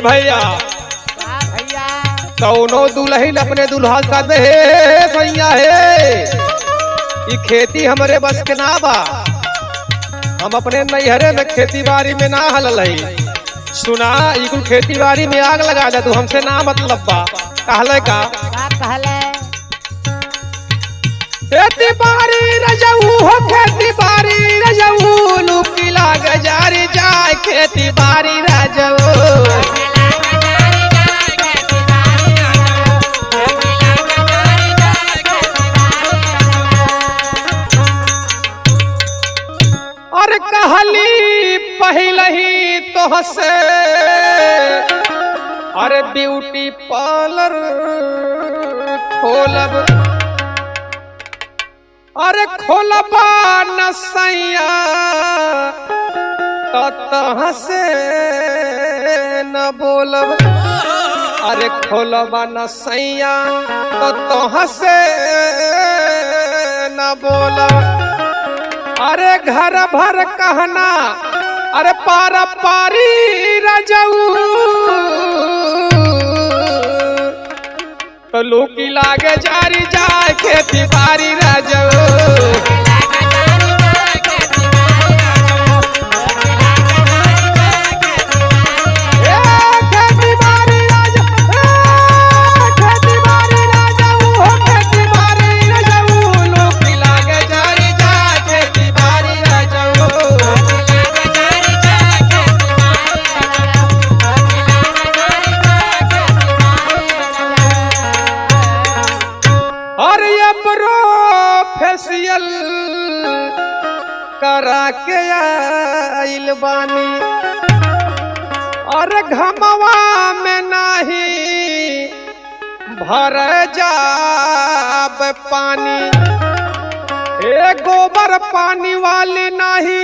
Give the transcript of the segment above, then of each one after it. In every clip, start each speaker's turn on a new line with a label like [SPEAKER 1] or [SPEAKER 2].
[SPEAKER 1] भैया
[SPEAKER 2] भैया
[SPEAKER 1] कौनो दुल्हन अपने दुल्हा का दे भैया हे ये खेती हमरे बस के ना बा। हम अपने नैहरे में खेती बाड़ी में ना हलल है। सुना ई कुल खेती बाड़ी में आग लगा दे तू हमसे ना मतलब बा कहले का
[SPEAKER 2] कहले
[SPEAKER 1] खेती बाड़ी रजऊ हो खेती बाड़ी रजऊ लुकी लाग जारी जाए खेती बाड़ी रजऊ और कहली पहले ही तो हसे अरे ब्यूटी पार्लर खोलब अरे खोलबा न सैया तो से न बोलब अरे खोलबा न सैया तो से न बोलब अरे घर भर कहना अरे पारा पारी रजऊ तो लूकी लागे जारी जाए खेती बारी रजऊ फेसियल करा के आइल बानी और घमवा में नहीं भर जाब पानी ए गोबर पानी वाली नहीं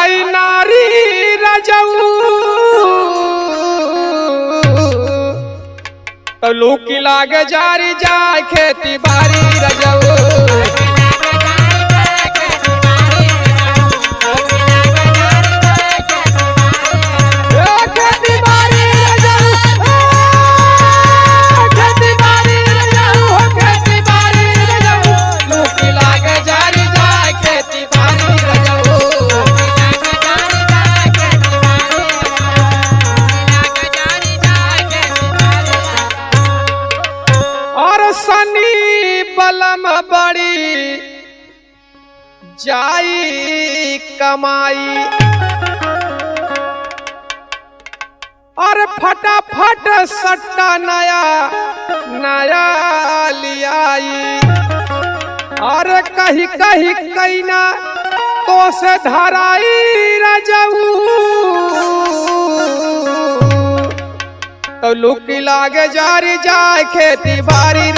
[SPEAKER 1] आई नारी रजऊ तो लूकी लागे जारी जाए खेती बारी रजऊ बलम बड़ी जाई कमाई और फटाफट सट्टा नया नया लियाई और कहीं कहीं कैना तो से धराई रजऊ तो लुकी लागे जारी जाए खेती बारी